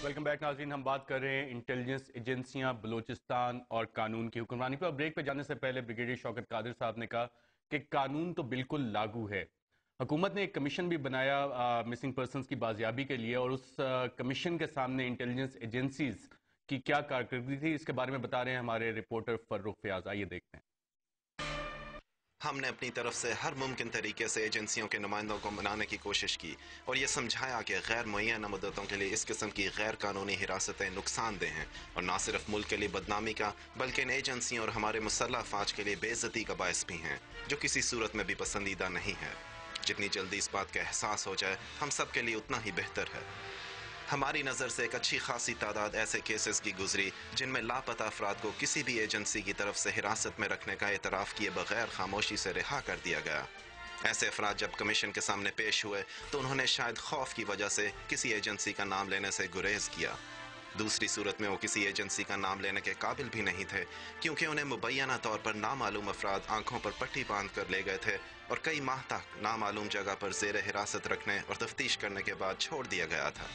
Welcome back ناظرین. ہم بات کر رہے ہیں انٹیلیجنس ایجنسیاں بلوچستان اور قانون کی حکمرانی پر. بریک پہ جانے سے پہلے بریگیڈیئر شوکت قادر صاحب نے کہا کہ قانون تو بالکل لاگو ہے. حکومت نے ایک کمیشن بھی بنایا مسنگ پرسنز کی بازیابی کے لیے، اور اس کمیشن کے سامنے انٹیلیجنس ایجنسیز کی کیا کارکردگی تھی، اس کے بارے میں بتا رہے ہیں ہمارے رپورٹر فرخ فیاض. آئیے دیکھتے ہیں. ہم نے اپنی طرف سے ہر ممکن طریقے سے ایجنسیوں کے نمائندوں کو منانے کی کوشش کی اور یہ سمجھایا کہ غیر معینہ مدتوں کے لیے اس قسم کی غیر قانونی حراستیں نقصان دہ ہیں اور نہ صرف ملک کے لیے بدنامی کا بلکہ ان ایجنسیوں اور ہمارے مسلح افواج کے لیے بے عزتی کا باعث بھی ہیں، جو کسی صورت میں بھی پسندیدہ نہیں ہے. جتنی جلدی اس بات کا احساس ہو جائے ہم سب کے لیے اتنا ہی بہتر ہے. ہماری نظر سے ایک اچھی خاصی تعداد ایسے کیسز کی گزری جن میں لاپتہ افراد کو کسی بھی ایجنسی کی طرف سے حراست میں رکھنے کا اعتراف کیے بغیر خاموشی سے رہا کر دیا گیا. ایسے افراد جب کمیشن کے سامنے پیش ہوئے تو انہوں نے شاید خوف کی وجہ سے کسی ایجنسی کا نام لینے سے گریز کیا. دوسری صورت میں وہ کسی ایجنسی کا نام لینے کے قابل بھی نہیں تھے، کیونکہ انہیں مبینہ طور پر نامعلوم افراد آنکھوں پر پٹی باندھ کر لے گئے تھے اور کئی ماہ تک نامعلوم جگہ پر زیر حراست رکھنے اور تفتیش کرنے کے بعد چھوڑ دیا گیا تھا.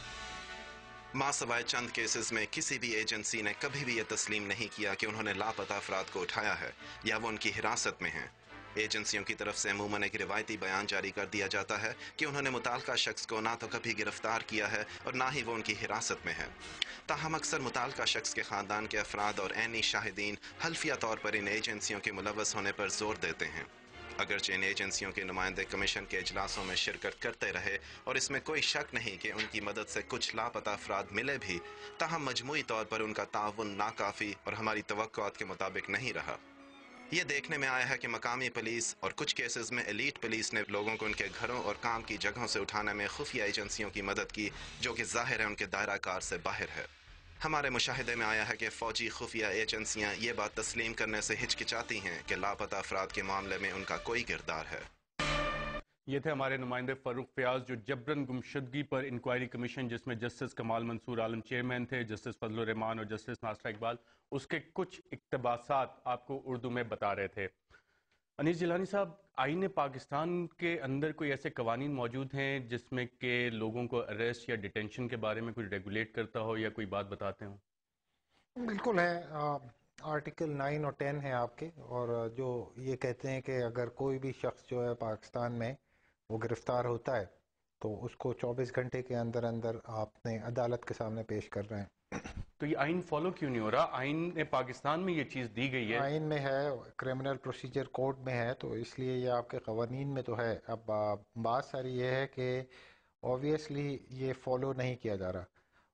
ماں سوائے چند کیسز میں کسی بھی ایجنسی نے کبھی بھی یہ تسلیم نہیں کیا کہ انہوں نے لاپتہ افراد کو اٹھایا ہے یا وہ ان کی حراست میں ہیں. ایجنسیوں کی طرف سے عموماً ایک روایتی بیان جاری کر دیا جاتا ہے کہ انہوں نے متعلقہ شخص کو نہ تو کبھی گرفتار کیا ہے اور نہ ہی وہ ان کی حراست میں ہے. تاہم اکثر متعلقہ شخص کے خاندان کے افراد اور عینی شاہدین حلفیہ طور پر ان ایجنسیوں کے ملوث ہونے پر زور دیتے ہیں. اگرچہ ان ایجنسیوں کے نمائندے کمیشن کے اجلاسوں میں شرکت کرتے رہے اور اس میں کوئی شک نہیں کہ ان کی مدد سے کچھ لاپتہ افراد ملے بھی، تاہم مجموعی طور پر ان کا تعاون ناکافی اور ہماری توقعات کے مطابق نہیں رہا. یہ دیکھنے میں آیا ہے کہ مقامی پولیس اور کچھ کیسز میں ایلیٹ پولیس نے لوگوں کو ان کے گھروں اور کام کی جگہوں سے اٹھانے میں خفیہ ایجنسیوں کی مدد کی، جو کہ ظاہر ہے ان کے دائرہ کار سے باہر ہے. ہمارے مشاہدے میں آیا ہے کہ فوجی خفیہ ایجنسیاں یہ بات تسلیم کرنے سے ہچکچاتی ہیں کہ لاپتہ افراد کے معاملے میں ان کا کوئی کردار ہے. یہ تھے ہمارے نمائندے فرخ فیاض، جو جبرن گمشدگی پر انکوائری کمیشن جس میں جسٹس کمال منصور عالم چیئرمین تھے، جسٹس فضل الرحمان اور جسٹس ناصرہ اقبال، اس کے کچھ اقتباسات آپ کو اردو میں بتا رہے تھے. انیس جیلانی صاحب، آئین پاکستان کے اندر کوئی ایسے قوانین موجود ہیں جس میں کہ لوگوں کو اریسٹ یا ڈیٹینشن کے بارے میں کچھ ریگولیٹ کرتا ہو یا کوئی بات بتاتے ہوں؟ بالکل ہے. آرٹیکل 9 اور 10 ہیں آپ کے، اور جو یہ کہتے ہیں کہ اگر کوئی بھی شخص جو ہے پاکستان میں وہ گرفتار ہوتا ہے تو اس کو 24 گھنٹے کے اندر اندر آپ نے عدالت کے سامنے پیش کر رہے ہیں. تو یہ آئین فالو کیوں نہیں ہو رہا؟ آئین پاکستان میں یہ چیز دی گئی ہے. آئین میں ہے، کرمنل پروسیجر کوڈ میں ہے، تو اس لیے یہ آپ کے قوانین میں تو ہے. اب بات ساری یہ ہے کہ اوبویسلی یہ فالو نہیں کیا جا رہا،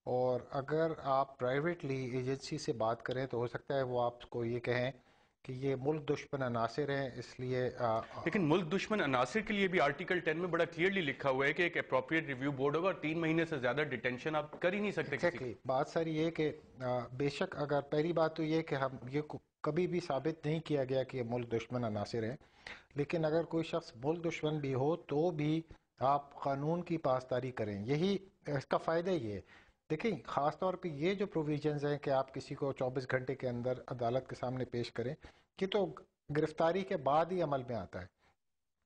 اور اگر آپ پرائیویٹلی ایجنسی سے بات کریں تو ہو سکتا ہے وہ آپ کو یہ کہیں کہ یہ ملک دشمن عناصر ہیں، اس لیے لیکن ملک دشمن عناصر کے لیے بھی آرٹیکل 10 میں بڑا کلیئرلی لکھا ہوا ہے کہ ایک اپروپریٹ ریویو بورڈ ہوگا اور 3 مہینے سے زیادہ ڈیٹینشن آپ کر ہی نہیں سکتے کسی ایگزیکٹلی. بات ساری یہ کہ بے شک اگر پہلی بات تو یہ کہ ہم یہ کبھی بھی ثابت نہیں کیا گیا کہ یہ ملک دشمن عناصر ہیں، لیکن اگر کوئی شخص ملک دشمن بھی ہو تو بھی آپ قانون کی پاسداری کریں. یہی اس کا فائدہ یہ ہے. دیکھیں، خاص طور پہ یہ جو پروویژنز ہیں کہ آپ کسی کو 24 گھنٹے کے اندر عدالت کے سامنے پیش کریں، یہ تو گرفتاری کے بعد ہی عمل میں آتا ہے.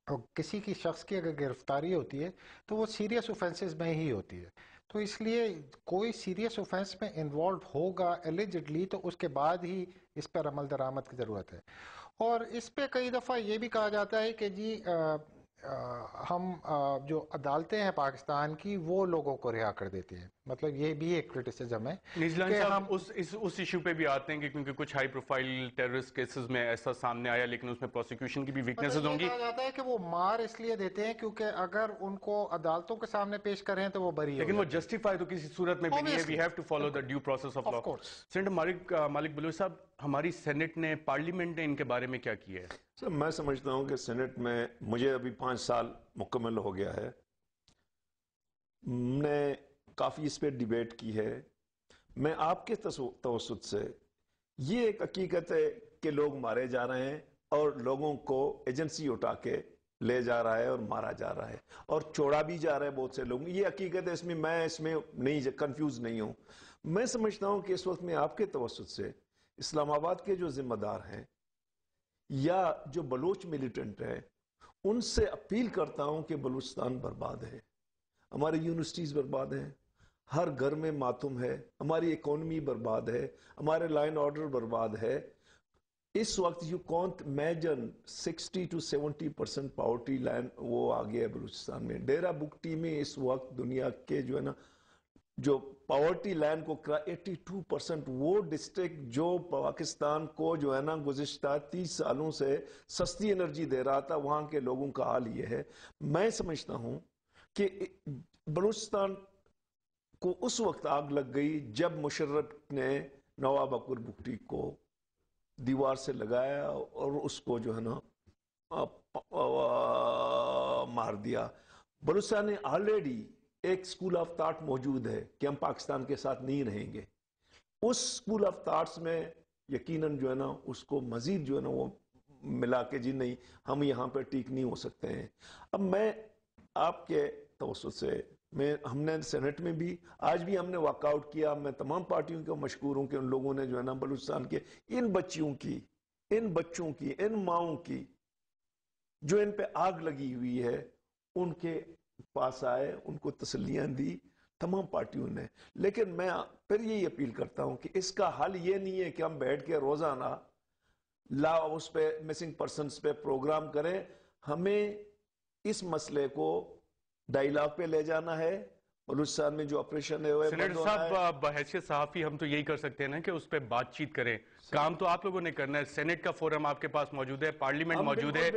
اور کسی کی شخص کی اگر گرفتاری ہوتی ہے تو وہ سیریس اوفینسز میں ہی ہوتی ہے. تو اس لیے کوئی سیریس اوفینس میں انوالوڈ ہوگا ایلیجڈلی تو اس کے بعد ہی اس پر عمل درآمد کی ضرورت ہے. اور اس پہ کئی دفعہ یہ بھی کہا جاتا ہے کہ جی ہم جو عدالتیں ہیں پاکستان کی وہ لوگوں کو رہا کر دیتی ہیں. مطلب یہ بھی ایک کرٹیسزم ہے نیوزیلینڈ کہ ہم صاحب اس ایشو پہ بھی آتے ہیں کہ کیونکہ کچھ ہائی پروفائل ٹیررسٹ کیسز میں ایسا سامنے آیا، لیکن اس میں پروسیکیوشن کی بھی ویکنیسز مطلب یہ ہوں گی. کہا جاتا ہے کہ وہ مار اس لیے دیتے ہیں کیونکہ اگر ان کو عدالتوں کے سامنے پیش کریں تو وہ بری ہو لیکن وہ جاتے ہیں. جسٹیفائی تو کسی صورت میں بھی نہیں ہے. We Obviously. Have to follow the بالکل. Due process of law. Of course. Senator Malik Baloch صاحب، ہماری سینٹ نے، پارلیمنٹ نے ان کے بارے میں کیا کیا ہے؟ سر، میں سمجھتا ہوں کہ سینٹ میں مجھے ابھی 5 سال مکمل ہو گیا ہے. نے کافی اس پہ ڈیبیٹ کی ہے. میں آپ کے توسط سے یہ ایک حقیقت ہے کہ لوگ مارے جا رہے ہیں اور لوگوں کو ایجنسی اٹھا کے لے جا رہا ہے اور مارا جا رہا ہے اور چھوڑا بھی جا رہا ہے بہت سے لوگ. یہ حقیقت ہے، اس میں نہیں کنفیوز نہیں ہوں. میں سمجھتا ہوں کہ اس وقت میں آپ کے توسط سے اسلام آباد کے جو ذمہ دار ہیں یا جو بلوچ ملیٹنٹ ہے ان سے اپیل کرتا ہوں کہ بلوچستان برباد ہے، ہماری یونیورسٹیز برباد ہیں، ہر گھر میں ماتم ہے، ہماری اکانومی برباد ہے، ہمارے لائن آرڈر برباد ہے. اس وقت you can't imagine 60 to 70% poverty line وہ آ گیا ہے بلوچستان میں. ڈیرہ بگٹی میں اس وقت دنیا کے جو ہے نا جو پاورٹی لائن کو 82% وہ ڈسٹرکٹ جو پاکستان کو جو ہے نا گزشتہ 30 سالوں سے سستی انرجی دے رہا تھا، وہاں کے لوگوں کا حال یہ ہے. میں سمجھتا ہوں کہ بلوچستان کو اس وقت آگ لگ گئی جب مشرف نے نواب اکبر بگٹی کو دیوار سے لگایا اور اس کو جو ہے نا مار دیا. بلوچستان میں آلریڈی ایک سکول آف تھاٹ موجود ہے کہ ہم پاکستان کے ساتھ نہیں رہیں گے. اس سکول آف تھاٹس میں یقیناً جو ہے نا اس کو مزید جو ہے نا وہ ملا کے جی نہیں ہم یہاں پہ ٹھیک نہیں ہو سکتے ہیں. اب میں آپ کے توسط سے ہم نے سینٹ میں بھی آج بھی ہم نے واک آؤٹ کیا. میں تمام پارٹیوں کو مشکور ہوں کہ ان لوگوں نے جو ہے نا بلوچستان کے ان بچوں کی ان ماؤں کی جو ان پہ آگ لگی ہوئی ہے ان کے پاس آئے، ان کو تسلیاں دی تمام پارٹیوں نے. لیکن میں پھر یہی اپیل کرتا ہوں کہ اس کا حل یہ نہیں ہے کہ ہم بیٹھ کے روزانہ اس پہ مسنگ پرسنز پہ پروگرام کریں. ہمیں اس مسئلے کو ڈائیلاگ پہ لے جانا ہے. بلوچستان میں جو آپریشن ہے سینیٹر صاحب بحیثیت صحافی ہم تو یہی کر سکتے ہیں نا کہ اس پہ بات چیت کریں. کام تو آپ لوگوں نے کرنا ہے. سینٹ کا فورم آپ کے پاس موجود ہے، پارلیمنٹ موجود ہے،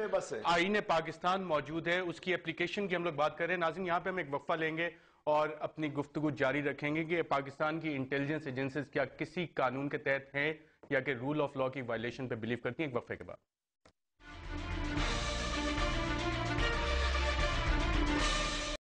آئین پاکستان موجود ہے، اس کی اپلیکیشن کی ہم لوگ بات کر رہے ہیں. ناظرین یہاں پہ ہم ایک وقفہ لیں گے اور اپنی گفتگو جاری رکھیں گے کہ پاکستان کی انٹیلیجنس ایجنسیز کیا کسی قانون کے تحت ہیں یا کہ رول آف لا کی وائلیشن پہ بلیو کرتی ہیں. ایک وقفے کے بعد